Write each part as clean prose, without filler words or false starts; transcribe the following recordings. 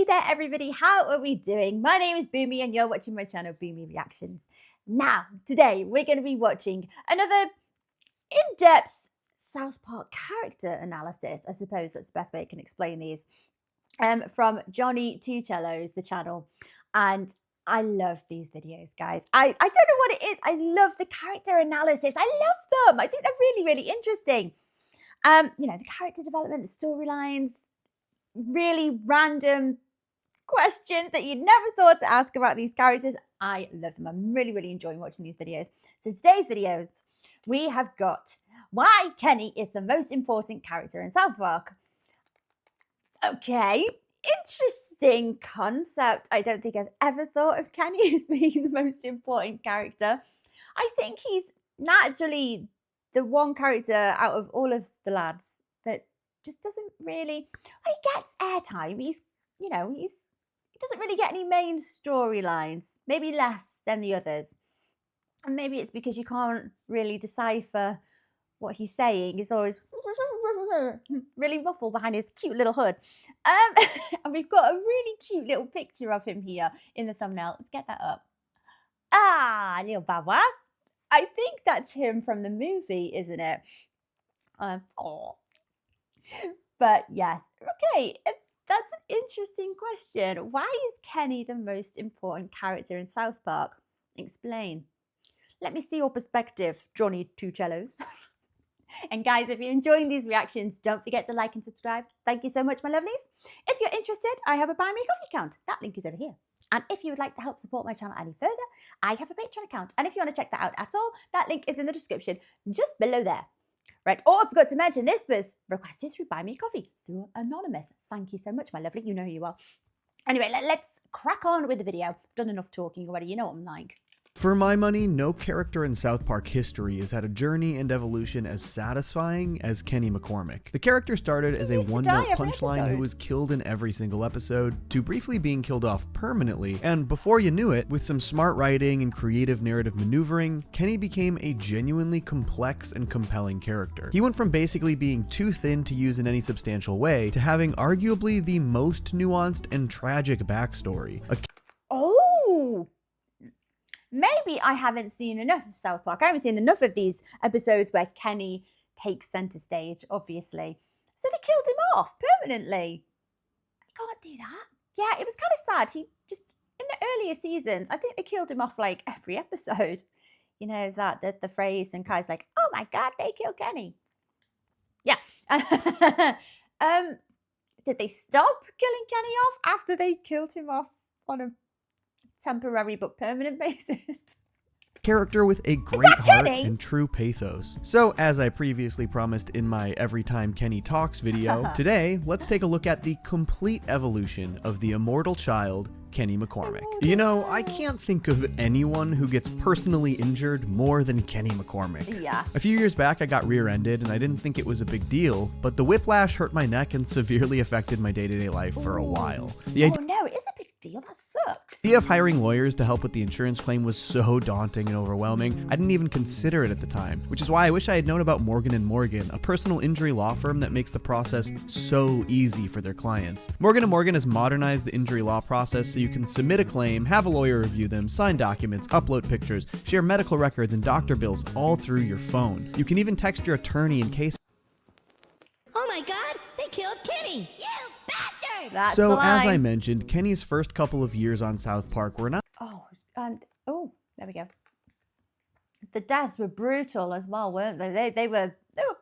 there everybody, how are we doing? My name is Boomy and you're watching my channel Boomy Reactions. Now, today we're going to be watching another in-depth South Park character analysis. I suppose that's the best way I can explain these. From Johnny to Cellos, the channel. And I love these videos, guys. I don't know what it is. I love the character analysis. I love them. I think they're really, really interesting. You know, the character development, the storylines, really random questions that you'd never thought to ask about these characters. I love them. I'm really, really enjoying watching these videos. So today's videos, we have got why Kenny is the most important character in South Park. Okay, interesting concept. I don't think I've ever thought of Kenny as being the most important character. I think he's naturally the one character out of all of the lads that just doesn't really, well, he gets airtime. He's, you know, he doesn't really get any main storylines, maybe less than the others. And maybe it's because you can't really decipher what he's saying. He's always really muffled behind his cute little hood. And we've got a really cute little picture of him here in the thumbnail. Let's get that up. Ah, little Baba. I think that's him from the movie, isn't it? Oh. But yes, okay, that's an interesting question. Why is Kenny the most important character in South Park? Explain. Let me see your perspective, Johnny Two Cellos. And guys, if you're enjoying these reactions, don't forget to like and subscribe. Thank you so much, my lovelies. If you're interested, I have a Buy Me a Coffee account. That link is over here. And if you would like to help support my channel any further, I have a Patreon account. And if you want to check that out at all, that link is in the description just below there. Right, oh, I forgot to mention this was requested through Buy Me a Coffee, through Anonymous. Thank you so much, my lovely. You know who you are. Anyway, let's crack on with the video. I've done enough talking already. You know what I'm like. For my money, no character in South Park history has had a journey and evolution as satisfying as Kenny McCormick. The character started as a one-note punchline who was killed in every single episode, to briefly being killed off permanently, and before you knew it, with some smart writing and creative narrative maneuvering, Kenny became a genuinely complex and compelling character. He went from basically being too thin to use in any substantial way, to having arguably the most nuanced and tragic backstory. Oh! Maybe I haven't seen enough of South Park. I haven't seen enough of these episodes where Kenny takes center stage, obviously. So they killed him off permanently. I can't do that. Yeah, it was kind of sad. He just, in the earlier seasons, I think they killed him off like every episode. You know, is that the phrase? And Kai's like, oh my God, they killed Kenny. Yeah. Did they stop killing Kenny off after they killed him off on a temporary but permanent basis? Character with a great heart and true pathos. So, as I previously promised in my Every Time Kenny Talks video, today let's take a look at the complete evolution of the immortal child, Kenny McCormick. You know, I can't think of anyone who gets personally injured more than Kenny McCormick. Yeah. A few years back, I got rear-ended and I didn't think it was a big deal, but the whiplash hurt my neck and severely affected my day-to-day life for a while. Oh no, it is a big deal. That sucks. The idea of hiring lawyers to help with the insurance claim was so daunting and overwhelming, I didn't even consider it at the time, which is why I wish I had known about Morgan & Morgan, a personal injury law firm that makes the process so easy for their clients. Morgan & Morgan has modernized the injury law process so you can submit a claim, have a lawyer review them, sign documents, upload pictures, share medical records and doctor bills all through your phone. You can even text your attorney in case. Oh my God, they killed Kenny! You bastard! That's so, as I mentioned, Kenny's first couple of years on South Park were not. Oh, and oh, there we go. The deaths were brutal as well, weren't they? They were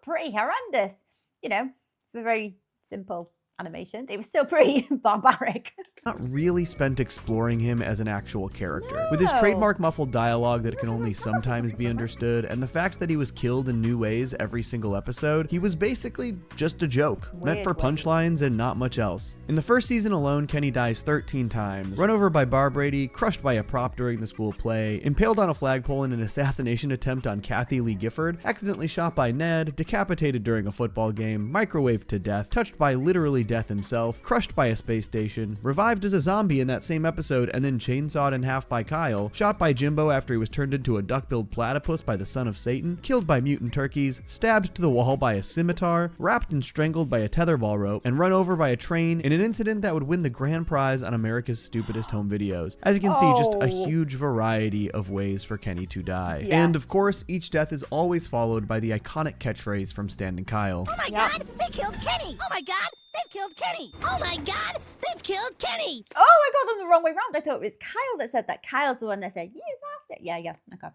pretty horrendous. You know, for very simple animation, they were still pretty barbaric. Not really spent exploring him as an actual character. With his trademark muffled dialogue that can only sometimes be understood, and the fact that he was killed in new ways every single episode, he was basically just a joke, meant for punchlines and not much else. In the first season alone, Kenny dies 13 times, run over by Bar Brady, crushed by a prop during the school play, impaled on a flagpole in an assassination attempt on Kathy Lee Gifford, accidentally shot by Ned, decapitated during a football game, microwaved to death, touched by literally death himself, crushed by a space station, revived revived as a zombie in that same episode and then chainsawed in half by Kyle, shot by Jimbo after he was turned into a duck-billed platypus by the son of Satan, killed by mutant turkeys, stabbed to the wall by a scimitar, wrapped and strangled by a tetherball rope, and run over by a train in an incident that would win the grand prize on America's Stupidest Home Videos. As you can see, just a huge variety of ways for Kenny to die. Yes. And of course, each death is always followed by the iconic catchphrase from Stan and Kyle. Oh my God, they killed Kenny! Oh my God, they've killed Kenny! Oh my God, they've killed Kenny! Oh, I got them the wrong way round. I thought it was Kyle that said that. Kyle's the one that said, "You bastard." Yeah, okay.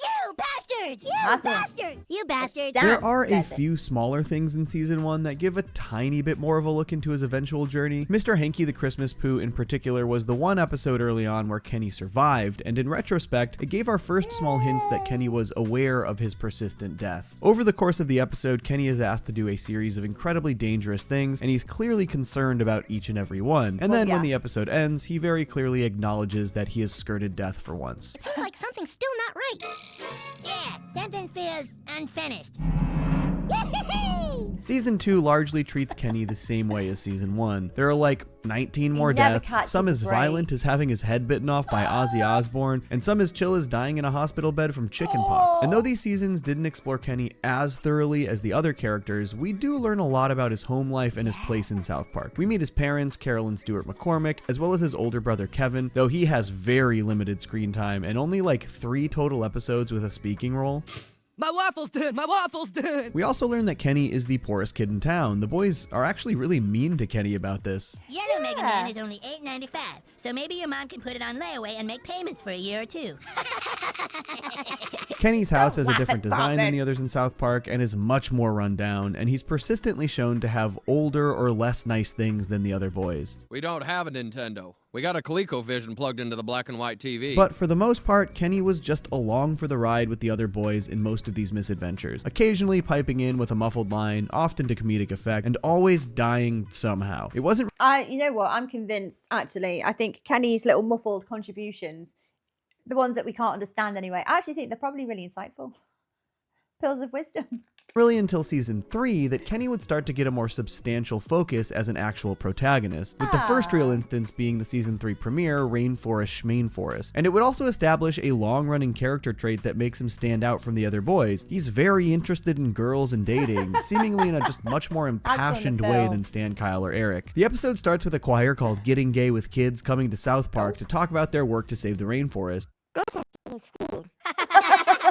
You bastards! You Awesome. bastard! You bastards! There are a That's it. few smaller things in season 1 that give a tiny bit more of a look into his eventual journey. Mr. Hanky the Christmas Pooh in particular was the one episode early on where Kenny survived, and in retrospect, it gave our first small hints that Kenny was aware of his persistent death. Over the course of the episode, Kenny is asked to do a series of incredibly dangerous things, and he's clearly concerned about each and every one. And then when the episode ends, he very clearly acknowledges that he has skirted death for once. It seems like something's still not right. Yeah, something feels unfinished. Season 2 largely treats Kenny the same way as Season 1. There are like 19 more never deaths, catches some a as break. violent as having his head bitten off by Ozzy Osbourne, and some as chill as dying in a hospital bed from chickenpox. And though these seasons didn't explore Kenny as thoroughly as the other characters, we do learn a lot about his home life and his place in South Park. We meet his parents, Carol and Stuart McCormick, as well as his older brother Kevin, though he has very limited screen time and only like 3 total episodes with a speaking role. My waffle's done! My waffle's done! We also learn that Kenny is the poorest kid in town. The boys are actually really mean to Kenny about this. Yellow Mega Man is only $8.95, so maybe your mom can put it on layaway and make payments for a year or two. Kenny's house has a laugh different at design that. than the others in South Park and is much more run down, and he's persistently shown to have older or less nice things than the other boys. We don't have a Nintendo. We got a ColecoVision plugged into the black and white TV. But for the most part, Kenny was just along for the ride with the other boys in most of these misadventures, occasionally piping in with a muffled line, often to comedic effect, and always dying somehow. It wasn't You know what? I'm convinced, actually. I think Kenny's little muffled contributions, the ones that we can't understand anyway, I actually think they're probably really insightful. Pills of wisdom. really until season 3 that Kenny would start to get a more substantial focus as an actual protagonist, with the first real instance being the season 3 premiere, Rainforest Schmainforest. And it would also establish a long-running character trait that makes him stand out from the other boys. He's very interested in girls and dating, seemingly in a just much more impassioned way than Stan, Kyle, or Eric. The episode starts with a choir called Getting Gay with Kids coming to South Park to talk about their work to save the rainforest.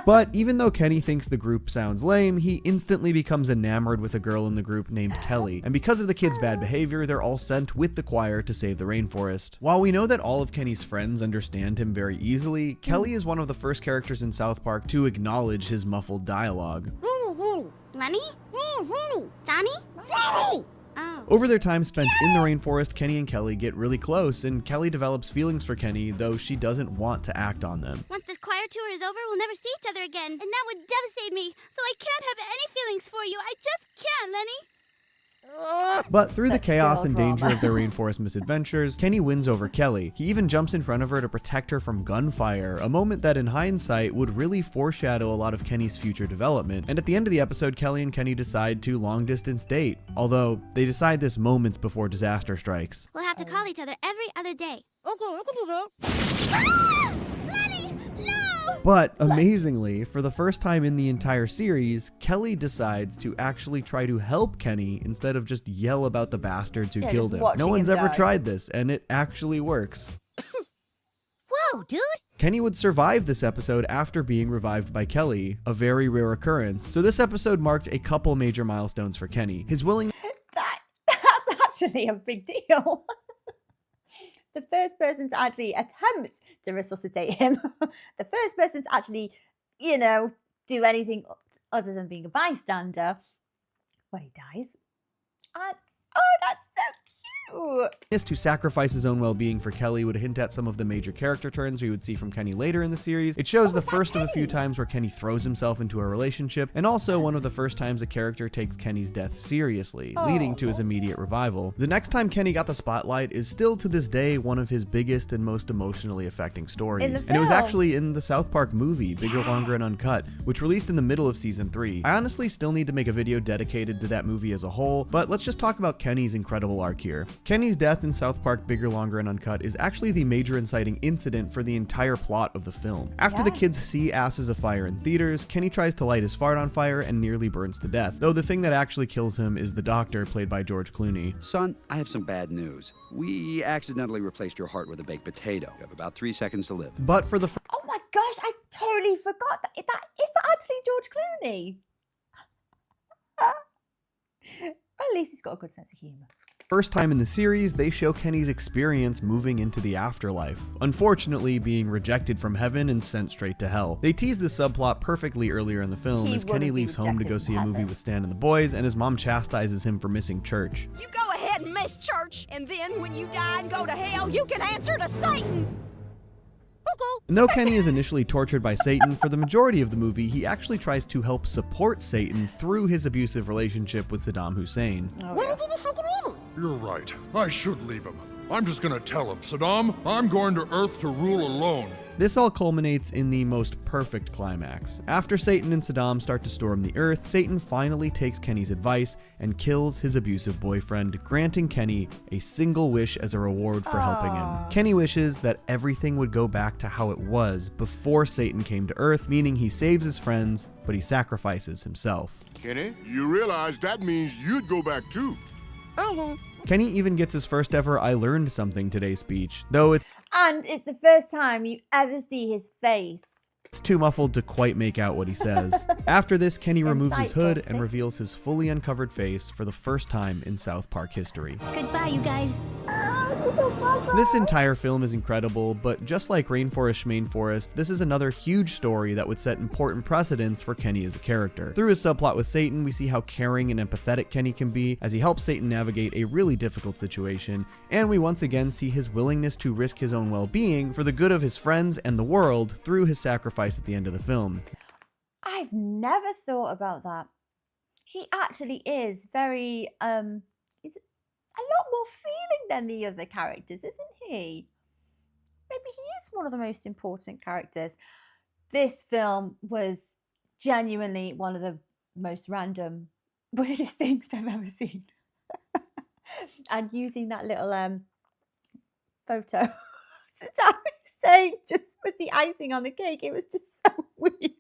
But even though Kenny thinks the group sounds lame, he instantly becomes enamored with a girl in the group named Kelly. And because of the kids' bad behavior, they're all sent with the choir to save the rainforest. While we know that all of Kenny's friends understand him very easily, Kelly is one of the first characters in South Park to acknowledge his muffled dialogue. Lenny? Johnny? Oh. Over their time spent in the rainforest, Kenny and Kelly get really close, and Kelly develops feelings for Kenny, though she doesn't want to act on them. Once this choir tour is over, we'll never see each other again, and that would devastate me. So I can't have any feelings for you. I just can't, Lenny. But through the Such chaos girl and danger drama. of their rainforest misadventures, Kenny wins over Kelly. He even jumps in front of her to protect her from gunfire, a moment that in hindsight would really foreshadow a lot of Kenny's future development. And at the end of the episode, Kelly and Kenny decide to long-distance date, although they decide this moments before disaster strikes. We'll have to call each other every other day. Okay, I can do that. Lenny, no! But amazingly, for the first time in the entire series, Kelly decides to actually try to help Kenny instead of just yell about the bastards who Yeah, killed just him. watching No one's him ever die. tried this, and it actually works. Whoa, dude! Kenny would survive this episode after being revived by Kelly, a very rare occurrence. So this episode marked a couple major milestones for Kenny. His willingness That's actually a big deal. The first person to actually attempt to resuscitate him. The first person to actually, do anything other than being a bystander when he dies. And, oh, that's so cute. to sacrifice his own well-being for Kelly would hint at some of the major character turns we would see from Kenny later in the series. It shows the first of a few times where Kenny throws himself into a relationship, and also one of the first times a character takes Kenny's death seriously, leading to his immediate revival. The next time Kenny got the spotlight is still to this day one of his biggest and most emotionally affecting stories. In the And it was film. actually in the South Park movie, Bigger, Longer, and Uncut, which released in the middle of season 3. I honestly still need to make a video dedicated to that movie as a whole, but let's just talk about Kenny's incredible arc here. Kenny's death in South Park Bigger, Longer, and Uncut is actually the major inciting incident for the entire plot of the film. After the kids see asses afire in theaters, Kenny tries to light his fart on fire and nearly burns to death, though the thing that actually kills him is the doctor, played by George Clooney. Son, I have some bad news. We accidentally replaced your heart with a baked potato. You have about 3 seconds to live. But for the Oh my gosh, I totally forgot that. Is that actually George Clooney? At least he's got a good sense of humor. first time in the series, they show Kenny's experience moving into the afterlife, unfortunately being rejected from heaven and sent straight to hell. They tease this subplot perfectly earlier in the film as Kenny leaves home to go see a movie with Stan and the boys, and his mom chastises him for missing church. You go ahead and miss church, and then when you die and go to hell, you can answer to Satan. And though Kenny is initially tortured by Satan, for the majority of the movie, he actually tries to help support Satan through his abusive relationship with Saddam Hussein. You're right. I should leave him. I'm just gonna tell him, Saddam, I'm going to Earth to rule alone. This all culminates in the most perfect climax. After Satan and Saddam start to storm the Earth, Satan finally takes Kenny's advice and kills his abusive boyfriend, granting Kenny a single wish as a reward for helping him. Kenny wishes that everything would go back to how it was before Satan came to Earth, meaning he saves his friends, but he sacrifices himself. Kenny, you realize that means you'd go back too. Kenny even gets his first ever I learned something today speech, though And it's the first time you ever see his face. it's too muffled to quite make out what he says. After this, Kenny removes his hood and reveals his fully uncovered face for the first time in South Park history. Goodbye, you guys. This entire film is incredible, but just like Rainforest Schmain Forest, this is another huge story that would set important precedents for Kenny as a character. Through his subplot with Satan, we see how caring and empathetic Kenny can be as he helps Satan navigate a really difficult situation, and we once again see his willingness to risk his own well-being for the good of his friends and the world through his sacrifice at the end of the film. I've never thought about that. He actually is very, he's a lot more feeling than the other characters, isn't he? Maybe he is one of the most important characters. This film was genuinely one of the most random, weirdest things I've ever seen. And using that little photo that saying just was the icing on the cake. It was just so weird.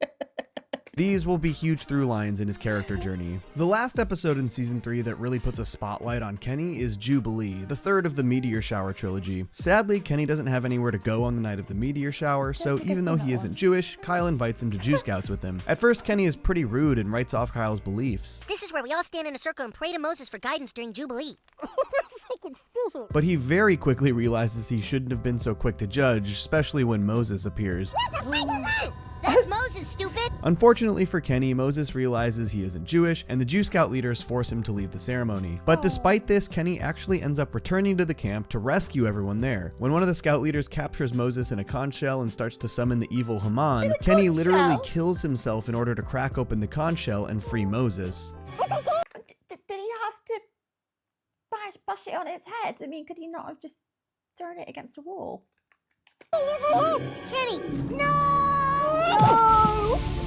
These will be huge through lines in his character journey. The last episode in season 3 that really puts a spotlight on Kenny is Jubilee, the third of the Meteor Shower trilogy. Sadly, Kenny doesn't have anywhere to go on the night of the meteor shower, so even though he isn't Jewish, Kyle invites him to Jew Scouts with him. At first, Kenny is pretty rude and writes off Kyle's beliefs. This is where we all stand in a circle and pray to Moses for guidance during Jubilee. But he very quickly realizes he shouldn't have been so quick to judge, especially when Moses appears. That's Moses, stupid! Unfortunately for Kenny, Moses realizes he isn't Jewish, and the Jew Scout leaders force him to leave the ceremony. But despite this, Kenny actually ends up returning to the camp to rescue everyone there. When one of the Scout leaders captures Moses in a conch shell and starts to summon the evil Haman, Kenny literally kills himself in order to crack open the conch shell and free Moses. Did he have to bash it on its head? I mean, could he not have just thrown it against a wall? Kenny, no!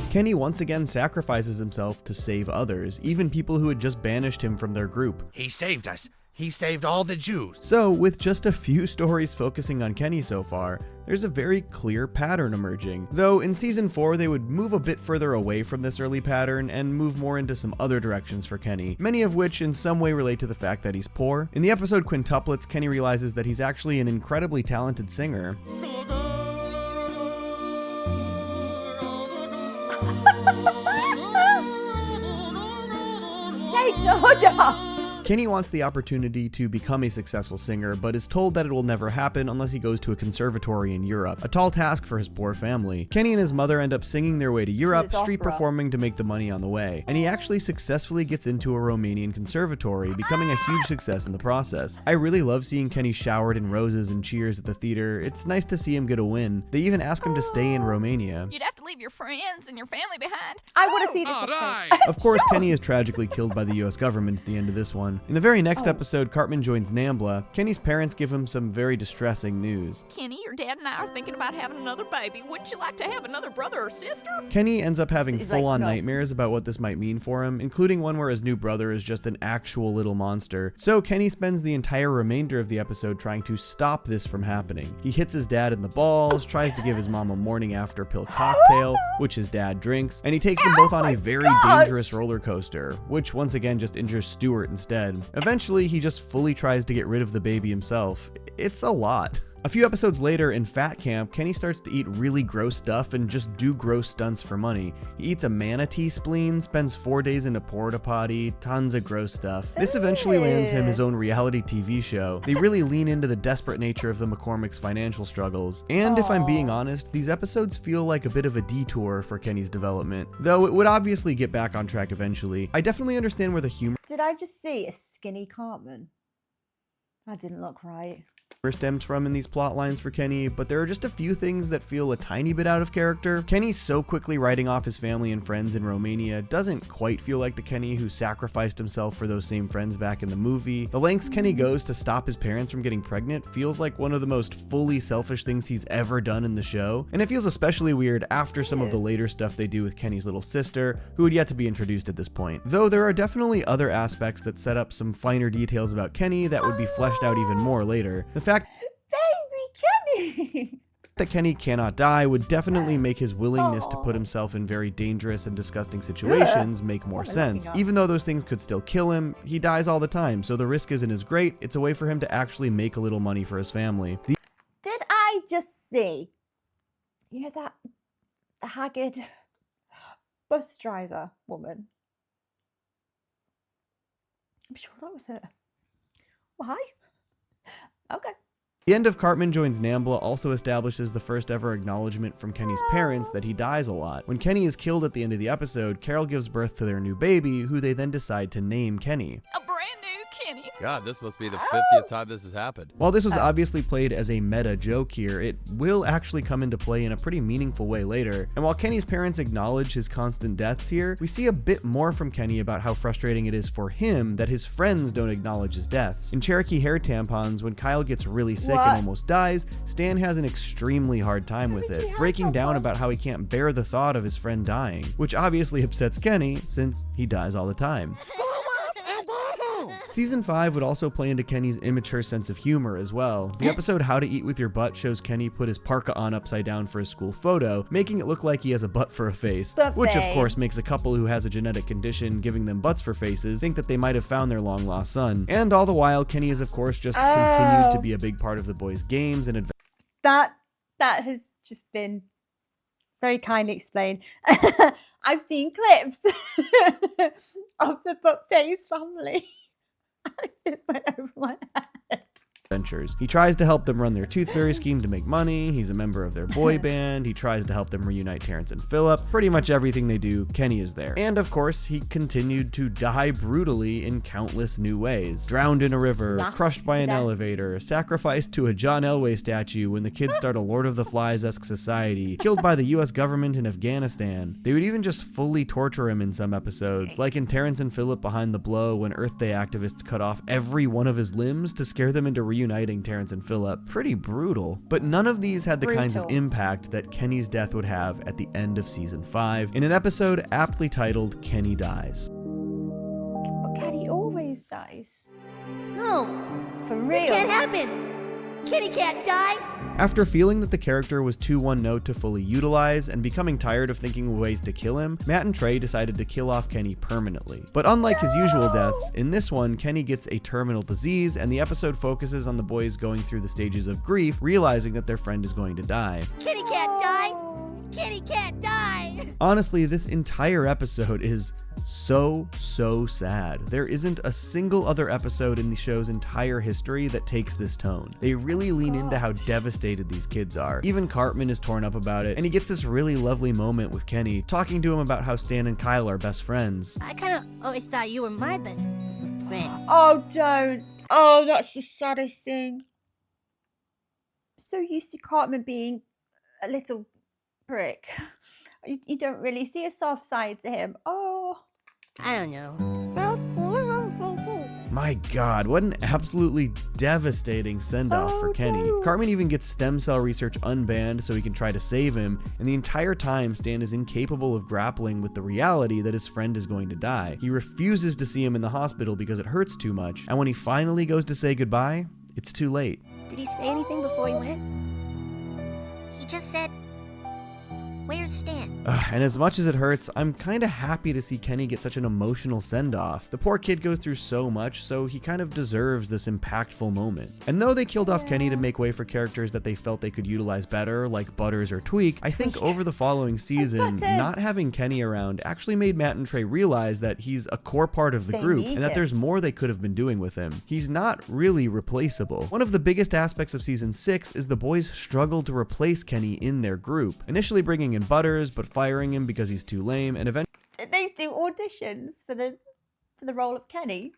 Kenny once again sacrifices himself to save others, even people who had just banished him from their group. He saved us. He saved all the Jews. So, with just a few stories focusing on Kenny so far, there's a very clear pattern emerging. Though in season 4, they would move a bit further away from this early pattern and move more into some other directions for Kenny, many of which in some way relate to the fact that he's poor. In the episode Quintuplets, Kenny realizes that he's actually an incredibly talented singer. Take the hood off! Kenny wants the opportunity to become a successful singer, but is told that it will never happen unless he goes to a conservatory in Europe, a tall task for his poor family. Kenny and his mother end up singing their way to Europe, street performing to make the money on the way, and he actually successfully gets into a Romanian conservatory, becoming a huge success in the process. I really love seeing Kenny showered in roses and cheers at the theater. It's nice to see him get a win. They even ask him to stay in Romania. You'd have to leave your friends and your family behind. I want to see this episode. Of course, Kenny is tragically killed by the US government at the end of this one. on. In the very next episode, Cartman joins Nambla. Kenny's parents give him some very distressing news. Kenny, your dad and I are thinking about having another baby. Wouldn't you like to have another brother or sister? Kenny ends up having full-on no. nightmares about what this might mean for him, including one where his new brother is just an actual little monster. So Kenny spends the entire remainder of the episode trying to stop this from happening. He hits his dad in the balls, tries to give his mom a morning after pill cocktail, which his dad drinks, and he takes them both on a very dangerous roller coaster, which once again just injures Stuart instead. Eventually, he just fully tries to get rid of the baby himself. It's a lot. A few episodes later in Fat Camp, Kenny starts to eat really gross stuff and just do gross stunts for money. He eats a manatee spleen, spends 4 days in a porta potty, tons of gross stuff. This eventually lands him his own reality TV show. They really lean into the desperate nature of the McCormick's financial struggles. And if I'm being honest, these episodes feel like a bit of a detour for Kenny's development, though it would obviously get back on track eventually. I definitely understand where the humor Did I just see a skinny Cartman? That didn't look right. stems from in these plot lines for Kenny, but there are just a few things that feel a tiny bit out of character. Kenny so quickly writing off his family and friends in Romania doesn't quite feel like the Kenny who sacrificed himself for those same friends back in the movie. The lengths Kenny goes to stop his parents from getting pregnant feels like one of the most fully selfish things he's ever done in the show, and it feels especially weird after some of the later stuff they do with Kenny's little sister, who had yet to be introduced at this point. Though there are definitely other aspects that set up some finer details about Kenny that would be fleshed out even more later. The fact Baby Kenny! that Kenny cannot die would definitely make his willingness to put himself in very dangerous and disgusting situations make more sense. Even though those things could still kill him, he dies all the time, so the risk isn't as great. It's a way for him to actually make a little money for his family. Did I just see, you know, that haggard bus driver woman? I'm sure that was her. Why? Okay. The end of Cartman Joins Nambla also establishes the first ever acknowledgement from Kenny's parents that he dies a lot. When Kenny is killed at the end of the episode, Carol gives birth to their new baby, who they then decide to name Kenny. A brand new Kenny. God, this must be the 50th time this has happened. While this was obviously played as a meta joke here, it will actually come into play in a pretty meaningful way later. And while Kenny's parents acknowledge his constant deaths here, we see a bit more from Kenny about how frustrating it is for him that his friends don't acknowledge his deaths. In Cherokee Hair Tampons, when Kyle gets really sick and almost dies, Stan has an extremely hard time with it, breaking down about how he can't bear the thought of his friend dying, which obviously upsets Kenny since he dies all the time. Season 5 would also play into Kenny's immature sense of humor as well. The episode How to Eat With Your Butt shows Kenny put his parka on upside down for his school photo, making it look like he has a butt for a face, which of course makes a couple who has a genetic condition giving them butts for faces think that they might have found their long lost son. And all the while, Kenny is of course just continued to be a big part of the boys' games and adventures. That has just been very kindly explained. I've seen clips of the Buptaze family. It went over my head. He tries to help them run their Tooth Fairy scheme to make money. He's a member of their boy band. He tries to help them reunite Terrence and Phillip. Pretty much everything they do, Kenny is there. And of course, he continued to die brutally in countless new ways. Drowned in a river, crushed by an elevator, sacrificed to a John Elway statue when the kids start a Lord of the Flies-esque society, killed by the US government in Afghanistan. They would even just fully torture him in some episodes, like in Terrence and Phillip Behind the Blow when Earth Day activists cut off every one of his limbs to scare them into reuniting Terrence and Phillip. Pretty brutal. But none of these had the kinds of impact that Kenny's death would have at the end of season 5 in an episode aptly titled Kenny Dies. Kenny always dies. No, For real. this can't happen. Kenny can't die. After feeling that the character was too one-note to fully utilize and becoming tired of thinking of ways to kill him, Matt and Trey decided to kill off Kenny permanently. But unlike his usual deaths, in this one, Kenny gets a terminal disease, and the episode focuses on the boys going through the stages of grief, realizing that their friend is going to die. Kenny can't die. Kenny can't die. Honestly, this entire episode is so sad. There isn't a single other episode in the show's entire history that takes this tone. They really lean into how devastated these kids are. Even Cartman is torn up about it, and he gets this really lovely moment with Kenny, talking to him about how Stan and Kyle are best friends. I kind of always thought you were my best friend. Oh, don't. Oh, that's the saddest thing. So used to Cartman being a little prick. You don't really see a soft side to him. Oh. I don't know. My God, what an absolutely devastating send-off for Kenny. Cartman even gets stem cell research unbanned so he can try to save him, and the entire time Stan is incapable of grappling with the reality that his friend is going to die. He refuses to see him in the hospital because it hurts too much, and when he finally goes to say goodbye, it's too late. Did he say anything before he went? He just said, "Where's Stan?" And as much as it hurts, I'm kinda happy to see Kenny get such an emotional send-off. The poor kid goes through so much, so he kind of deserves this impactful moment. And though they killed off Kenny to make way for characters that they felt they could utilize better, like Butters or Tweak, I think over the following season, not having Kenny around actually made Matt and Trey realize that he's a core part of the group, and that there's more they could have been doing with him. He's not really replaceable. One of the biggest aspects of season 6 is the boys struggle to replace Kenny in their group, initially bringing in Butters, but firing him because he's too lame, and eventually Did they do auditions for the role of Kenny?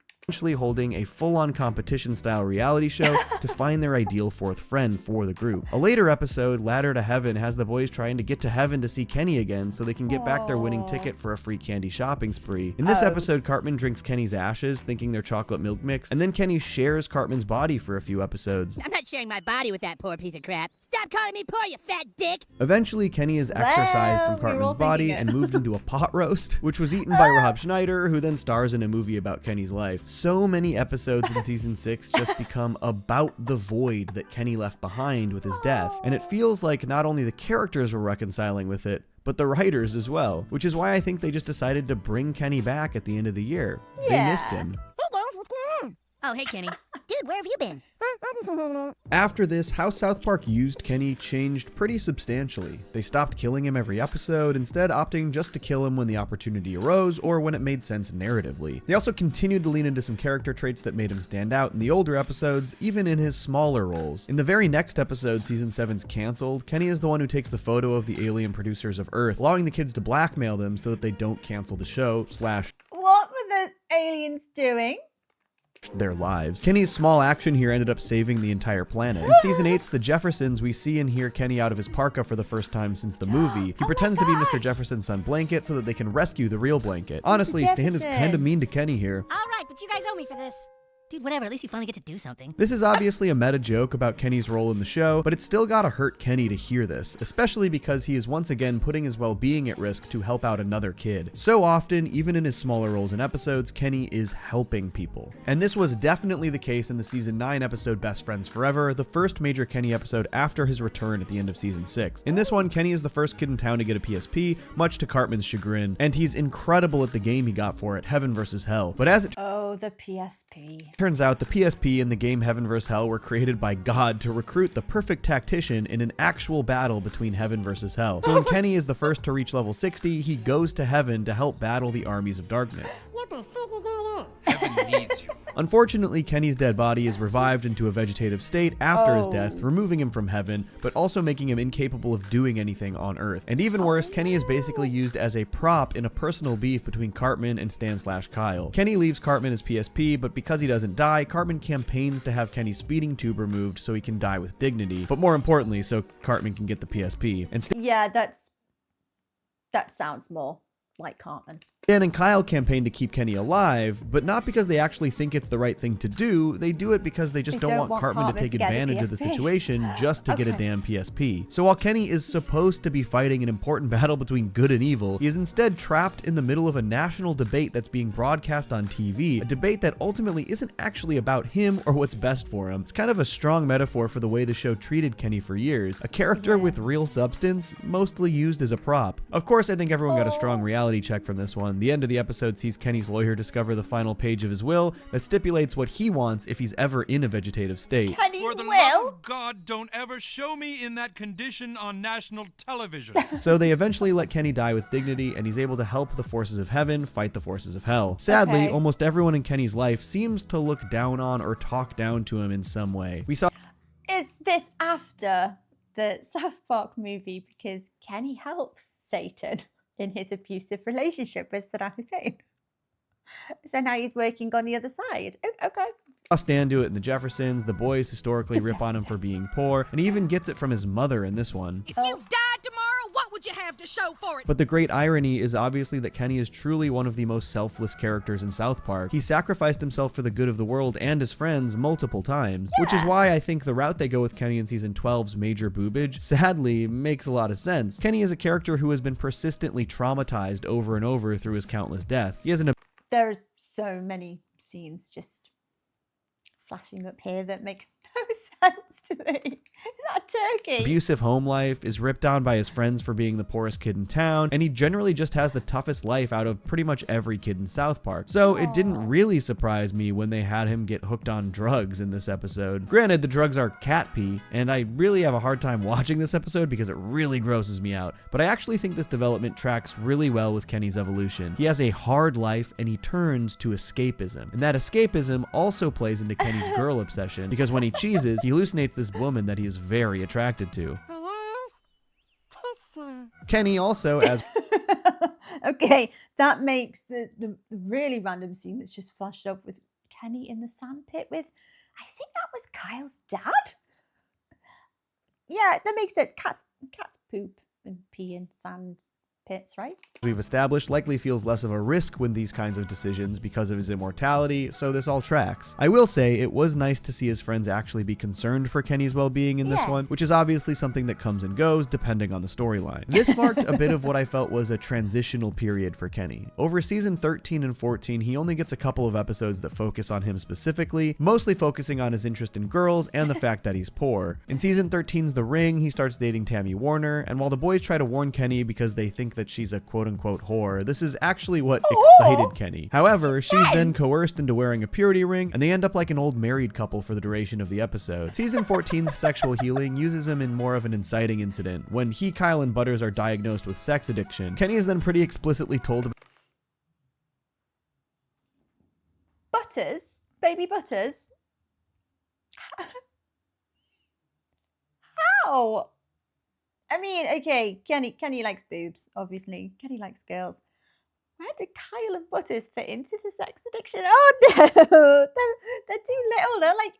holding a full-on competition-style reality show to find their ideal fourth friend for the group. A later episode, Ladder to Heaven, has the boys trying to get to heaven to see Kenny again so they can get back their winning ticket for a free candy shopping spree. In this episode, Cartman drinks Kenny's ashes, thinking they're chocolate milk mix, and then Kenny shares Cartman's body for a few episodes. I'm not sharing my body with that poor piece of crap. Stop calling me poor, you fat dick! Eventually, Kenny is exorcised from Cartman's body and moved into a pot roast, which was eaten by Rob Schneider, who then stars in a movie about Kenny's life. So many episodes in season 6 just become about the void that Kenny left behind with his death, and it feels like not only the characters were reconciling with it, but the writers as well, which is why I think they just decided to bring Kenny back at the end of the year. They missed him. Hey guys, what's going on? Oh, hey Kenny. Dude, where have you been? After this, how South Park used Kenny changed pretty substantially. They stopped killing him every episode, instead opting just to kill him when the opportunity arose or when it made sense narratively. They also continued to lean into some character traits that made him stand out in the older episodes, even in his smaller roles. In the very next episode, season 7's canceled, Kenny is the one who takes the photo of the alien producers of Earth, allowing the kids to blackmail them so that they don't cancel the show / What were those aliens doing? Their lives. Kenny's small action here ended up saving the entire planet. In season 8's The Jeffersons, we see and hear Kenny out of his parka for the first time since the movie. He pretends to be Mr. Jefferson's son Blanket so that they can rescue the real Blanket. Honestly, Stan is kinda mean to Kenny here. All right, but you guys owe me for this. Dude, whatever, at least you finally get to do something. This is obviously a meta joke about Kenny's role in the show, but it's still gotta hurt Kenny to hear this, especially because he is once again putting his well-being at risk to help out another kid. So often, even in his smaller roles in episodes, Kenny is helping people. And this was definitely the case in the season 9 episode Best Friends Forever, the first major Kenny episode after his return at the end of season 6. In this one, Kenny is the first kid in town to get a PSP, much to Cartman's chagrin, and he's incredible at the game he got for it, Heaven vs. Hell. But as it the PSP. turns out, the PSP and the game Heaven vs. Hell were created by God to recruit the perfect tactician in an actual battle between Heaven vs. Hell. So when Kenny is the first to reach level 60, he goes to Heaven to help battle the armies of darkness. What the fuck is going on? Heaven needs you. Unfortunately, Kenny's dead body is revived into a vegetative state after his death, removing him from Heaven, but also making him incapable of doing anything on Earth. And even worse, Kenny is basically used as a prop in a personal beef between Cartman and Stan/Kyle. Kenny leaves Cartman as PSP, but because he doesn't die, Cartman campaigns to have Kenny's feeding tube removed so he can die with dignity, but more importantly, so Cartman can get the PSP. And Yeah, that sounds more like Cartman. Stan and Kyle campaign to keep Kenny alive, but not because they actually think it's the right thing to do. They do it because they just don't want Cartman to take advantage of the situation just to get a damn PSP. So while Kenny is supposed to be fighting an important battle between good and evil, he is instead trapped in the middle of a national debate that's being broadcast on TV, a debate that ultimately isn't actually about him or what's best for him. It's kind of a strong metaphor for the way the show treated Kenny for years, a character with real substance, mostly used as a prop. Of course, I think everyone got a strong reality check from this one. The end of the episode sees Kenny's lawyer discover the final page of his will that stipulates what he wants if he's ever in a vegetative state. For the love of God, don't ever show me in that condition on national television. So they eventually let Kenny die with dignity, and he's able to help the forces of heaven fight the forces of hell. Sadly, almost everyone in Kenny's life seems to look down on or talk down to him in some way. We saw. Is this after the South Park movie? Because Kenny helps Satan in his abusive relationship with Saddam Hussein. So now he's working on the other side. Oh, okay. Stan do it in The Jeffersons. The boys historically rip on him for being poor, and he even gets it from his mother in this one. If you died tomorrow, what would you have to show for it? But the great irony is obviously that Kenny is truly one of the most selfless characters in South Park. He sacrificed himself for the good of the world and his friends multiple times, which is why I think the route they go with Kenny in season 12's major boobage sadly makes a lot of sense. Kenny is a character who has been persistently traumatized over and over through his countless deaths. He has an There's so many scenes just flashing up here that make no sense to me. Is that a turkey? abusive home life, is ripped on by his friends for being the poorest kid in town, and he generally just has the toughest life out of pretty much every kid in South Park. So it didn't really surprise me when they had him get hooked on drugs in this episode. Granted, the drugs are cat pee, and I really have a hard time watching this episode because it really grosses me out, but I actually think this development tracks really well with Kenny's evolution. He has a hard life and he turns to escapism, and that escapism also plays into Kenny's girl obsession, because when he cheeses, he hallucinates this woman that he is very attracted to. Kenny also, as okay, that makes the really random scene that's just flashed up with Kenny in the sandpit with, I think that was Kyle's dad. Yeah, that makes it cats poop and pee in sand pits, right? we've established, likely feels less of a risk with these kinds of decisions because of his immortality, so this all tracks. I will say it was nice to see his friends actually be concerned for Kenny's well-being in this one, which is obviously something that comes and goes depending on the storyline. This marked a bit of what I felt was a transitional period for Kenny. Over season 13 and 14, he only gets a couple of episodes that focus on him specifically, mostly focusing on his interest in girls and the fact that he's poor. In season 13's The Ring, he starts dating Tammy Warner, and while the boys try to warn Kenny because they think that she's a quote-unquote whore, this is actually what excited Kenny. However, she's then coerced into wearing a purity ring, and they end up like an old married couple for the duration of the episode. Season 14's Sexual Healing uses him in more of an inciting incident. When he, Kyle, and Butters are diagnosed with sex addiction, Kenny is then pretty explicitly told about Butters? Baby Butters? How? I mean, okay, Kenny likes boobs, obviously. Kenny likes girls. Where do Kyle and Butters fit into the sex addiction? Oh no! They're too little. They're like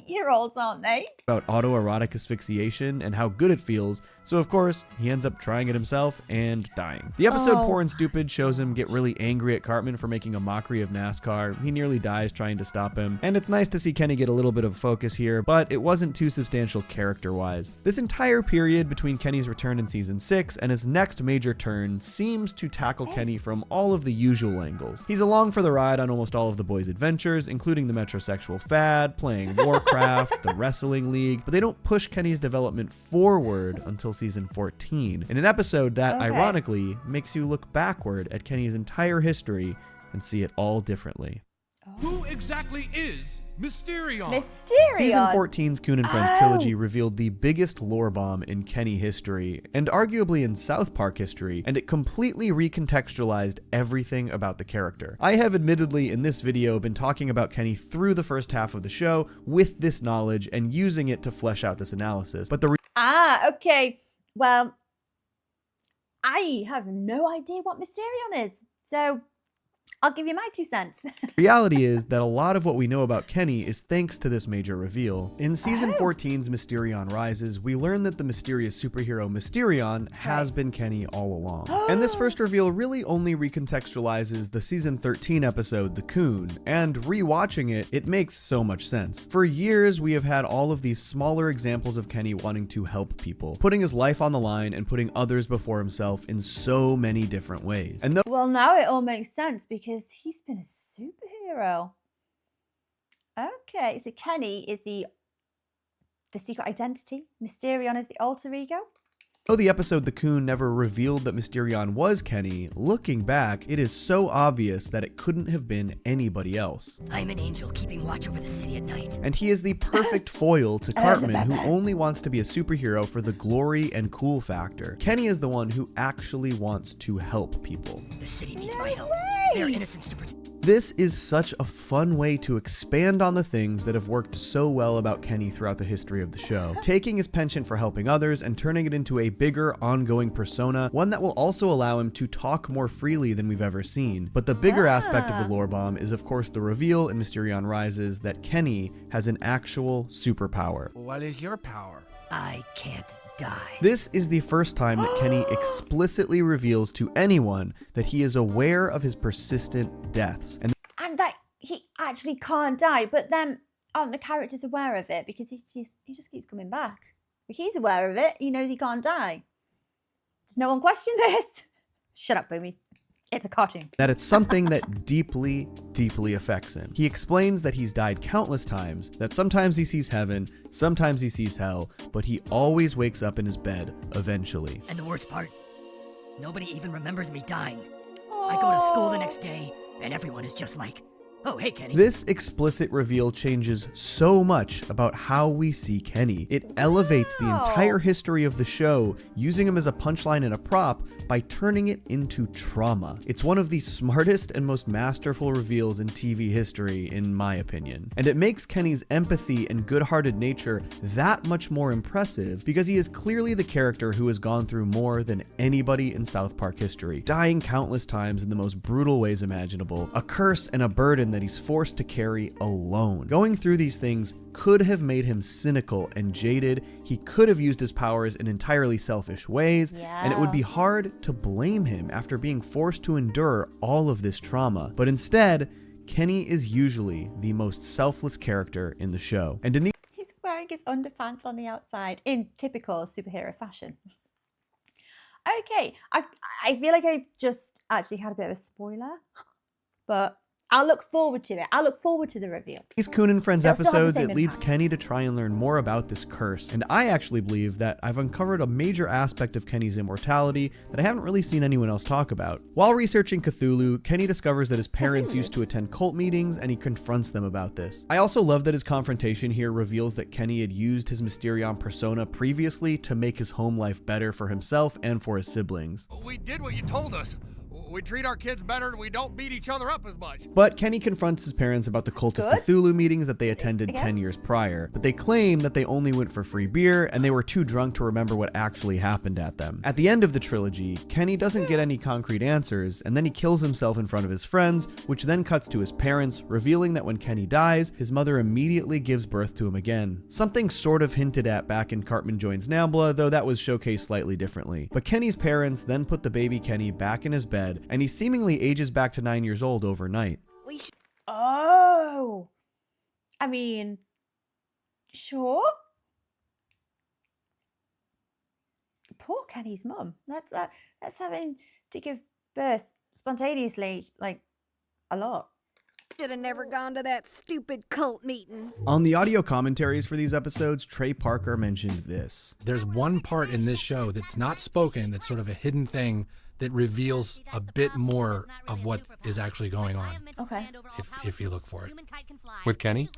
8-year-olds, aren't they? About autoerotic asphyxiation and how good it feels, so of course, he ends up trying it himself and dying. The episode Poor and Stupid shows him get really angry at Cartman for making a mockery of NASCAR. He nearly dies trying to stop him, and it's nice to see Kenny get a little bit of focus here, but it wasn't too substantial character-wise. This entire period between Kenny's return in season 6 and his next major turn seems to tackle Kenny from all of the usual angles. He's along for the ride on almost all of the boys' adventures, including the metrosexual fad, playing Warcraft, the Wrestling League, but they don't push Kenny's development forward until season 14, in an episode that, ironically, makes you look backward at Kenny's entire history and see it all differently. Who exactly is Mysterion? Mysterion? Season 14's Coon and Friends trilogy revealed the biggest lore bomb in Kenny history, and arguably in South Park history, and it completely recontextualized everything about the character. I have admittedly in this video been talking about Kenny through the first half of the show with this knowledge and using it to flesh out this analysis, but the okay. Well, I have no idea what Mysterion is, so I'll give you my 2 cents. reality is that a lot of what we know about Kenny is thanks to this major reveal. In season 14's Mysterion Rises, we learn that the mysterious superhero Mysterion has been Kenny all along. And this first reveal really only recontextualizes the season 13 episode, The Coon, and rewatching it, it makes so much sense. For years, we have had all of these smaller examples of Kenny wanting to help people, putting his life on the line and putting others before himself in so many different ways. And well, now it all makes sense because he's been a superhero. Okay, so Kenny is the secret identity. Mysterion is the alter ego. Though the episode The Coon never revealed that Mysterion was Kenny, looking back, it is so obvious that it couldn't have been anybody else. I'm an angel keeping watch over the city at night. And he is the perfect foil to Cartman, who only wants to be a superhero for the glory and cool factor. Kenny is the one who actually wants to help people. The city needs my help. They are innocents to protect. This is such a fun way to expand on the things that have worked so well about Kenny throughout the history of the show. Taking his penchant for helping others and turning it into a bigger, ongoing persona, one that will also allow him to talk more freely than we've ever seen. But the bigger aspect of the lore bomb is, of course, the reveal in Mysterion Rises that Kenny has an actual superpower. What is your power? I can't die. This is the first time that Kenny explicitly reveals to anyone that he is aware of his persistent deaths. And that he actually can't die, but then aren't the characters aware of it? Because he just keeps coming back. If he's aware of it, he knows he can't die. Does no one question this? Shut up, Boomy. It's a cartoon. That it's something that deeply, deeply affects him. He explains that he's died countless times, that sometimes he sees heaven, sometimes he sees hell, but he always wakes up in his bed eventually. And the worst part, nobody even remembers me dying. I go to school the next day, and everyone is just like, oh, hey, Kenny. This explicit reveal changes so much about how we see Kenny. It elevates the entire history of the show, using him as a punchline and a prop by turning it into trauma. It's one of the smartest and most masterful reveals in TV history, in my opinion. And it makes Kenny's empathy and good-hearted nature that much more impressive because he is clearly the character who has gone through more than anybody in South Park history, dying countless times in the most brutal ways imaginable, a curse and a burden that he's forced to carry alone. Going through these things could have made him cynical and jaded. He could have used his powers in entirely selfish ways, and it would be hard to blame him after being forced to endure all of this trauma. But instead, Kenny is usually the most selfless character in the show. And in the He's wearing his underpants on the outside in typical superhero fashion. Okay, I feel like I just actually had a bit of a spoiler, but I'll look forward to it. I'll look forward to the reveal. These Coon and Friends episodes, it leads Kenny to try and learn more about this curse. And I actually believe that I've uncovered a major aspect of Kenny's immortality that I haven't really seen anyone else talk about. While researching Cthulhu, Kenny discovers that his parents used to attend cult meetings, and he confronts them about this. I also love that his confrontation here reveals that Kenny had used his Mysterion persona previously to make his home life better for himself and for his siblings. We did what you told us. We treat our kids better and we don't beat each other up as much. But Kenny confronts his parents about the Cult of Cthulhu meetings that they attended 10 years prior. But they claim that they only went for free beer and they were too drunk to remember what actually happened at them. At the end of the trilogy, Kenny doesn't get any concrete answers, and then he kills himself in front of his friends, which then cuts to his parents, revealing that when Kenny dies, his mother immediately gives birth to him again. Something sort of hinted at back in Cartman Joins Nambla, though that was showcased slightly differently. But Kenny's parents then put the baby Kenny back in his bed, and he seemingly ages back to 9 years old overnight. Oh, I mean, sure. Poor Kenny's mum. That's having to give birth spontaneously, like, a lot. Should have never gone to that stupid cult meeting. On the audio commentaries for these episodes, Trey Parker mentioned this. There's one part in this show that's not spoken, that's sort of a hidden thing that reveals a bit more of what is actually going on. Okay. If you look for it. With Kenny?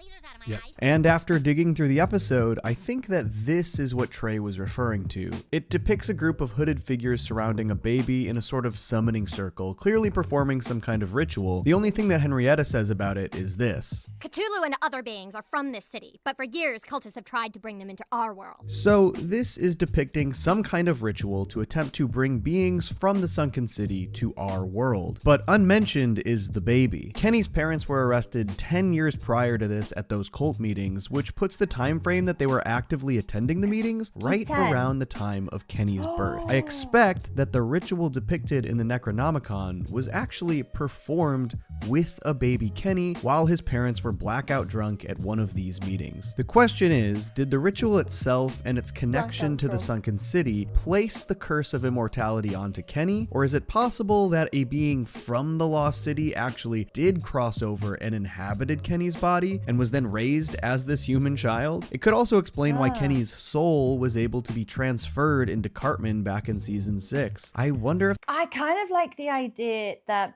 Yep. And after digging through the episode, I think that this is what Trey was referring to. It depicts a group of hooded figures surrounding a baby in a sort of summoning circle, clearly performing some kind of ritual. The only thing that Henrietta says about it is this. Cthulhu and other beings are from this city, but for years cultists have tried to bring them into our world. So this is depicting some kind of ritual to attempt to bring beings from the sunken city to our world. But unmentioned is the baby. Kenny's parents were arrested 10 years prior to this at those cult meetings, which puts the time frame that they were actively attending the meetings right around the time of Kenny's birth. I expect that the ritual depicted in the Necronomicon was actually performed with a baby Kenny while his parents were blackout drunk at one of these meetings. The question is, did the ritual itself and its connection to the sunken city place the curse of immortality onto Kenny, or is it possible that a being from the lost city actually did cross over and inhabited Kenny's body and was then raised as this human child? It could also explain why Kenny's soul was able to be transferred into Cartman back in season 6. I wonder if I kind of like the idea that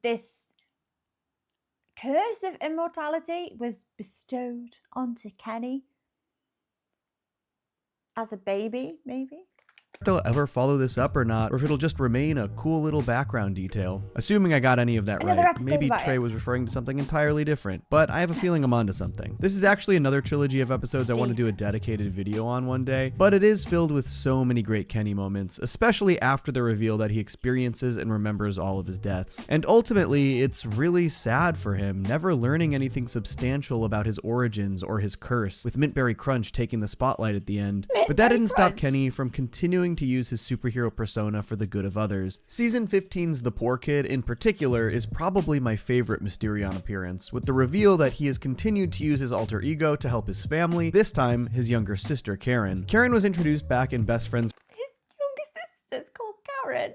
this curse of immortality was bestowed onto Kenny as a baby, maybe. they'll ever follow this up or not, or if it'll just remain a cool little background detail. Assuming I got any of that right, maybe Trey was referring to something entirely different, but I have a feeling I'm onto something. This is actually another trilogy of episodes I want to do a dedicated video on one day, but it is filled with so many great Kenny moments, especially after the reveal that he experiences and remembers all of his deaths. And ultimately, it's really sad for him, never learning anything substantial about his origins or his curse, with Mintberry Crunch taking the spotlight at the end. But that didn't stop Kenny from continuing to use his superhero persona for the good of others. Season 15's The Poor Kid in particular is probably my favorite Mysterion appearance, with the reveal that he has continued to use his alter ego to help his family, this time his younger sister Karen. Karen was introduced back in Best Friends. His younger sister's called Karen.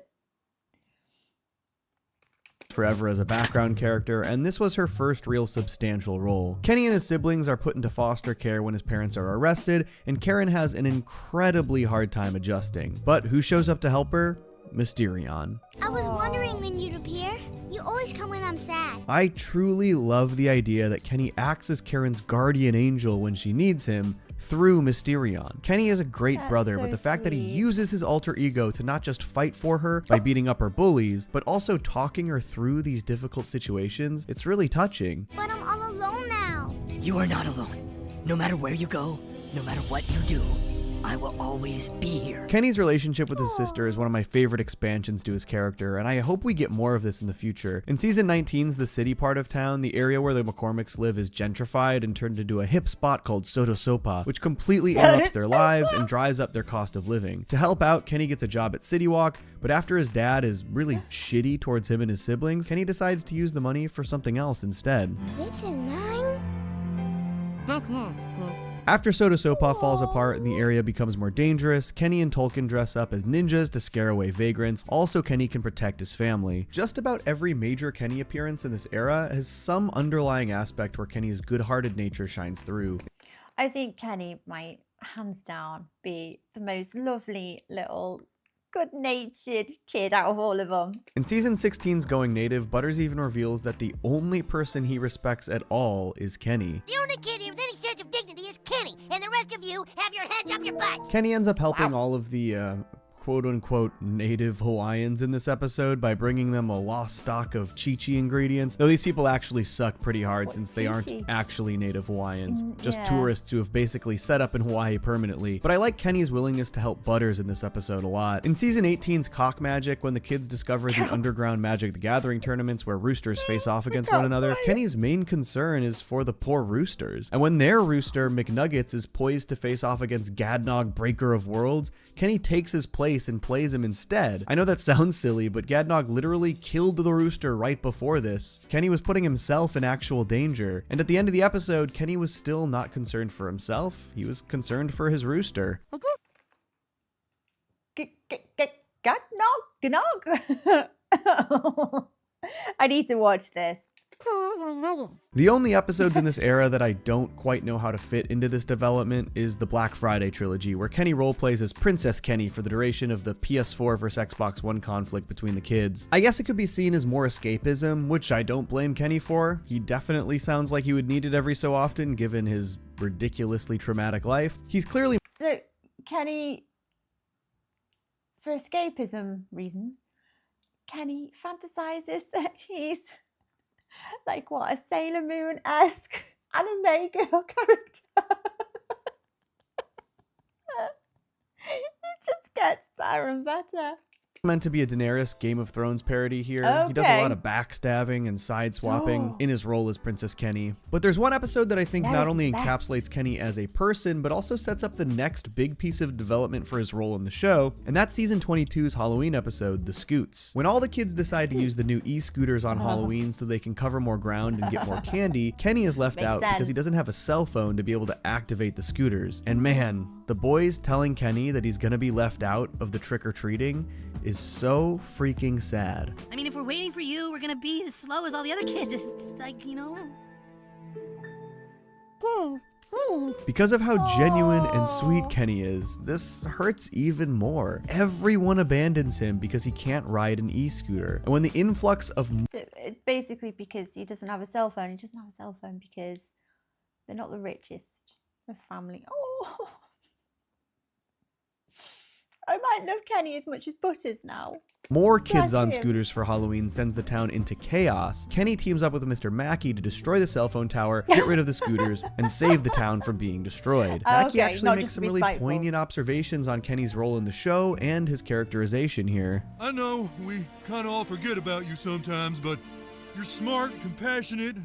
Forever as a background character, and this was her first real substantial role. Kenny and his siblings are put into foster care when his parents are arrested, and Karen has an incredibly hard time adjusting. But who shows up to help her? Mysterion. I was wondering when you'd appear. You always come when I'm sad. I truly love the idea that Kenny acts as Karen's guardian angel when she needs him, through Mysterion. Kenny is a great brother, but the fact that he uses his alter ego to not just fight for her by beating up her bullies, but also talking her through these difficult situations, it's really touching. But I'm all alone now. You are not alone. No matter where you go, no matter what you do, I will always be here. Kenny's relationship with his sister is one of my favorite expansions to his character, and I hope we get more of this in the future. In Season 19's The City part of town, the area where the McCormicks live is gentrified and turned into a hip spot called Sotosopa, which completely interrupts their lives and drives up their cost of living. To help out, Kenny gets a job at City Walk, but after his dad is really shitty towards him and his siblings, Kenny decides to use the money for something else instead. This is mine. After Sotosopa falls apart and the area becomes more dangerous, Kenny and Tolkien dress up as ninjas to scare away vagrants. Also, Kenny can protect his family. Just about every major Kenny appearance in this era has some underlying aspect where Kenny's good-hearted nature shines through. I think Kenny might, hands down, be the most lovely little good-natured kid out of all of them. In Season 16's Going Native, Butters even reveals that the only person he respects at all is Kenny. The only kid here with any sense of dignity is Kenny, and the rest of you have your heads up your butts. Kenny ends up helping all of the quote-unquote native Hawaiians in this episode by bringing them a lost stock of Chi-Chi ingredients, though these people actually suck pretty hard since they aren't actually native Hawaiians, just tourists who have basically set up in Hawaii permanently. But I like Kenny's willingness to help Butters in this episode a lot. In Season 18's Cock Magic, when the kids discover the underground Magic the Gathering tournaments where roosters face off against one another, Kenny's main concern is for the poor roosters. And when their rooster, McNuggets, is poised to face off against Gadnog, Breaker of Worlds, Kenny takes his place and plays him instead. I know that sounds silly, but Gadnog literally killed the rooster right before this. Kenny was putting himself in actual danger, and at the end of the episode, Kenny was still not concerned for himself. He was concerned for his rooster. Gadnog? I need to watch this. The only episodes in this era that I don't quite know how to fit into this development is the Black Friday trilogy, where Kenny roleplays as Princess Kenny for the duration of the PS4 versus Xbox One conflict between the kids. I guess it could be seen as more escapism, which I don't blame Kenny for. He definitely sounds like he would need it every so often, given his ridiculously traumatic life. He's clearly... So, Kenny, for escapism reasons, Kenny fantasizes that he's like what, a Sailor Moon-esque anime girl character. It just gets better and better. Meant to be a Daenerys Game of Thrones parody here. He does a lot of backstabbing and side swapping in his role as Princess Kenny. But there's one episode that I think not only encapsulates Kenny as a person, but also sets up the next big piece of development for his role in the show, and that's Season 22's Halloween episode, The Scoots. When all the kids decide to use the new e-scooters on Halloween so they can cover more ground and get more candy, Kenny is left out because he doesn't have a cell phone to be able to activate the scooters. And man, the boys telling Kenny that he's gonna be left out of the trick-or-treating is so freaking sad. I mean, if we're waiting for you, we're gonna be as slow as all the other kids. It's like, you know... Because of how genuine and sweet Kenny is, this hurts even more. Everyone abandons him because he can't ride an e-scooter. And when the influx of... Basically because he doesn't have a cell phone. He doesn't have a cell phone because they're not the richest of family. Oh, I I might love Kenny as much as Butters now. More kids on Bless him. scooters for Halloween sends the town into chaos. Kenny teams up with Mr. Mackey to destroy the cell phone tower, get rid of the scooters, and save the town from being destroyed. Mackey actually makes some really poignant observations on Kenny's role in the show and his characterization here. I know we kind of all forget about you sometimes, but you're smart, compassionate.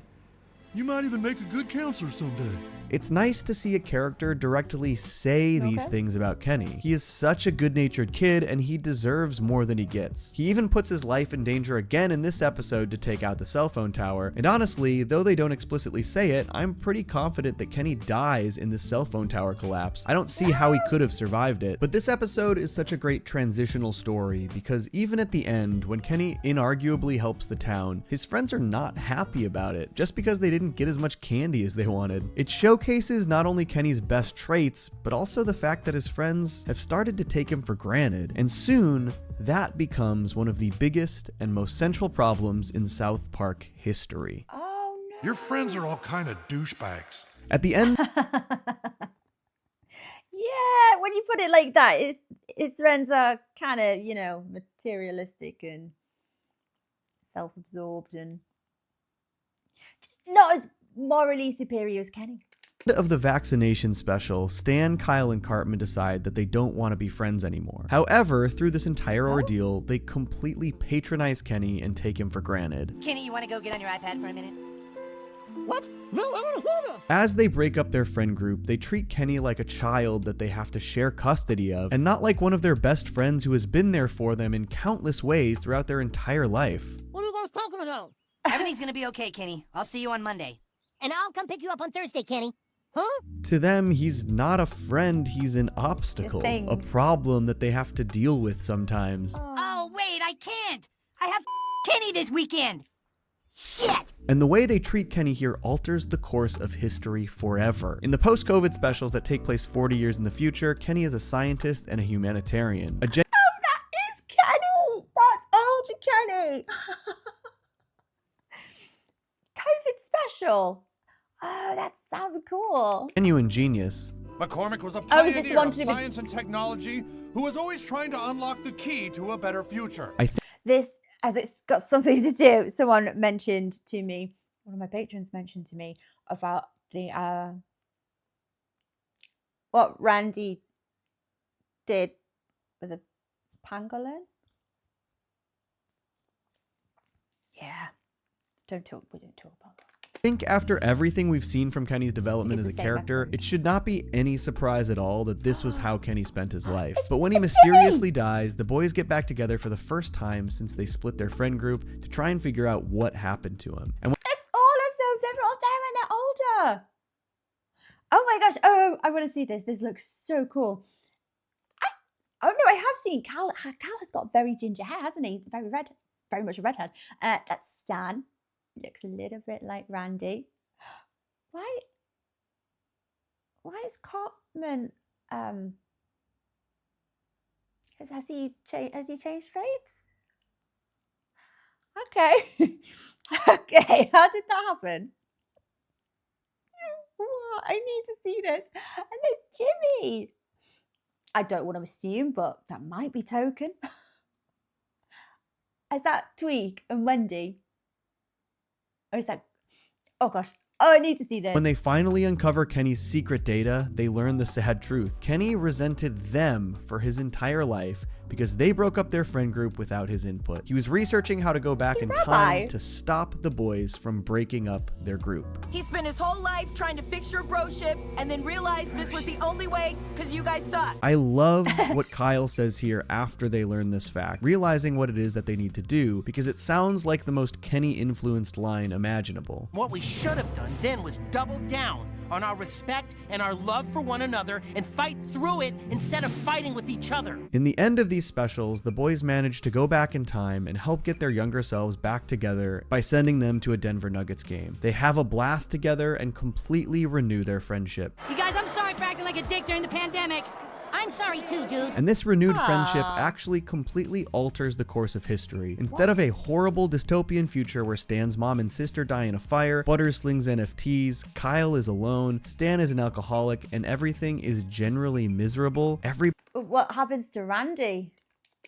You might even make a good counselor someday. It's nice to see a character directly say these things about Kenny. He is such a good-natured kid, and he deserves more than he gets. He even puts his life in danger again in this episode to take out the cell phone tower. And honestly, though they don't explicitly say it, I'm pretty confident that Kenny dies in this cell phone tower collapse. I don't see how he could have survived it. But this episode is such a great transitional story, because even at the end, when Kenny inarguably helps the town, his friends are not happy about it, just because they didn't get as much candy as they wanted. It showcases not only Kenny's best traits, but also the fact that his friends have started to take him for granted. And soon, that becomes one of the biggest and most central problems in South Park history. Oh no. Your friends are all kind of douchebags. At the end... Yeah, when you put it like that, his friends are kind of, you know, materialistic and self-absorbed and just not as morally superior as Kenny. Of the vaccination special, Stan, Kyle, and Cartman decide that they don't want to be friends anymore. However, through this entire ordeal, they completely patronize Kenny and take him for granted. Kenny, you want to go get on your iPad for a minute? What? No, I want to hold us. As they break up their friend group, they treat Kenny like a child that they have to share custody of, and not like one of their best friends who has been there for them in countless ways throughout their entire life. What are you guys talking about? Everything's gonna be okay, Kenny. I'll see you on Monday. And I'll come pick you up on Thursday, Kenny. Huh? To them, he's not a friend, he's an obstacle, a problem that they have to deal with sometimes. Oh, wait, I can't! I have Kenny this weekend! Shit! And the way they treat Kenny here alters the course of history forever. In the post-COVID specials that take place 40 years in the future, Kenny is a scientist and a humanitarian. Oh, that is Kenny! That's old Kenny! COVID special. Oh, that sounds cool. Genuine genius. McCormick was a I was just pioneer of wanting to be- science and technology who was always trying to unlock the key to a better future. This, as it's got something to do, someone mentioned to me, one of my patrons mentioned to me about the, what Randy did with a pangolin. Yeah, we don't talk about that. I think after everything we've seen from Kenny's development as a character, it should not be any surprise at all that this was how Kenny spent his life. But when he mysteriously dies, the boys get back together for the first time since they split their friend group to try and figure out what happened to him. And It's all of them. They're all there and they're older. Oh my gosh. Oh, I want to see this. This looks so cool. Oh no, I have seen Cal. Cal has got very ginger hair, hasn't he? He's very red, very much a redhead. That's Stan. Looks a little bit like Randy. Why is Cartman has he changed faiths? Okay. Okay, how did that happen? What? I need to see this. And there's Jimmy. I don't want to assume, but that might be Token. Is that Tweak and Wendy? Or is that... Oh gosh. Oh, I need to see this. when they finally uncover Kenny's secret data, they learn the sad truth. Kenny resented them for his entire life because they broke up their friend group without his input. He was researching how to go back in time to stop the boys from breaking up their group. He spent his whole life trying to fix your broship and then realized this was the only way because you guys suck. I love what Kyle says here after they learn this fact, realizing what it is that they need to do, because it sounds like the most Kenny-influenced line imaginable. What we should have done then was double down on our respect and our love for one another and fight through it instead of fighting with each other. In the end of these specials, the boys manage to go back in time and help get their younger selves back together by sending them to a Denver Nuggets game. They have a blast together and completely renew their friendship. You guys, I'm sorry for acting like a dick during the pandemic. I'm sorry too, dude. And this renewed friendship actually completely alters the course of history. Instead of a horrible dystopian future where Stan's mom and sister die in a fire, Butters slings NFTs, Kyle is alone, Stan is an alcoholic, and everything is generally miserable, what happens to Randy?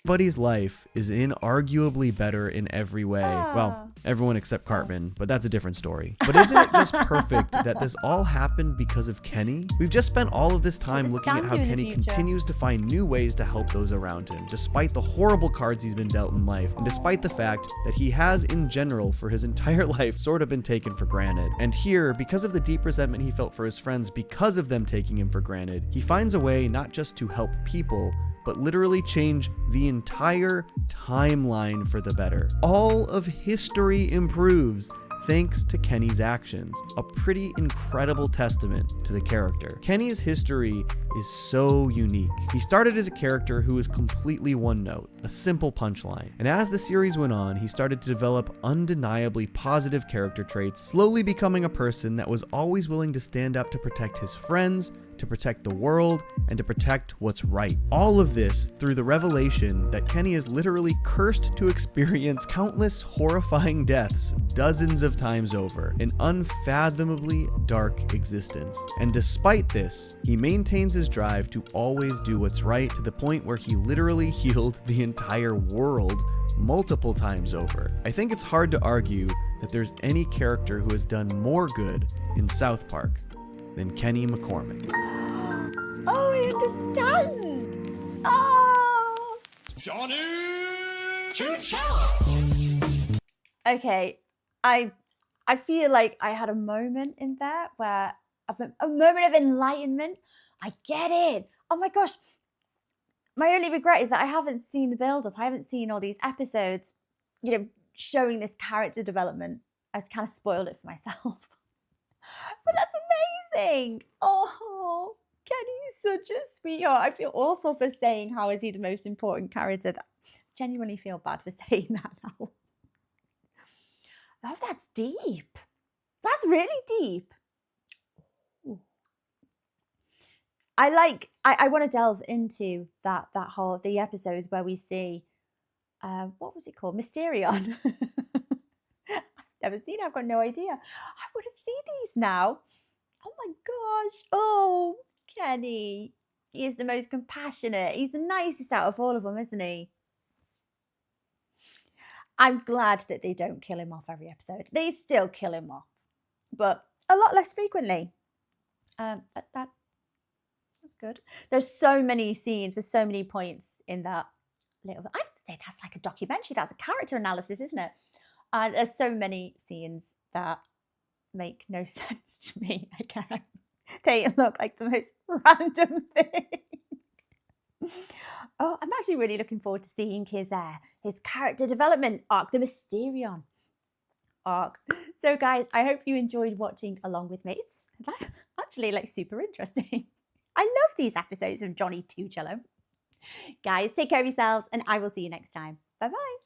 Buddy's life is inarguably better in every way. Well, everyone except Cartman, but that's a different story. But isn't it just perfect that this all happened because of Kenny? We've just spent all of this time looking at how Kenny continues to find new ways to help those around him, despite the horrible cards he's been dealt in life, and despite the fact that he has, in general, for his entire life, sort of been taken for granted. And here, because of the deep resentment he felt for his friends because of them taking him for granted, he finds a way not just to help people, but literally change the entire timeline for the better. All of history improves thanks to Kenny's actions, a pretty incredible testament to the character. Kenny's history is so unique. He started as a character who was completely one note, a simple punchline. And as the series went on, he started to develop undeniably positive character traits, slowly becoming a person that was always willing to stand up to protect his friends, to protect the world, and to protect what's right. All of this through the revelation that Kenny is literally cursed to experience countless horrifying deaths dozens of times over, an unfathomably dark existence. And despite this, he maintains his drive to always do what's right, to the point where he literally healed the entire world multiple times over. I think it's hard to argue that there's any character who has done more good in South Park than Kenny McCormick. Oh, I understand. Oh. Johnny to challenge. Okay, I feel like I had a moment in there where a moment of enlightenment. I get it. Oh my gosh. My only regret is that I haven't seen the build-up. I haven't seen all these episodes, showing this character development. I've kind of spoiled it for myself. But that's amazing. Oh, Kenny's such a sweetheart. I feel awful for saying how is he the most important character. I genuinely feel bad for saying that now. Oh, that's deep. That's really deep. Ooh. I want to delve into that whole, the episodes where we see, what was it called? Mysterion. Never seen it. I've got no idea. I want to see these now. Oh my gosh. Oh, Kenny. He is the most compassionate. He's the nicest out of all of them, isn't he? I'm glad that they don't kill him off every episode. They still kill him off, but a lot less frequently. That's good. There's so many scenes. There's so many points in that little. I'd say that's like a documentary. That's a character analysis, isn't it? And there's so many scenes that make no sense to me. I can't. They look like the most random thing. Oh, I'm actually really looking forward to seeing his character development arc, the Mysterion arc. So guys, I hope you enjoyed watching along with me. That's actually like super interesting. I love these episodes of Johnny 2 Cello. Guys, take care of yourselves and I will see you next time. Bye-bye.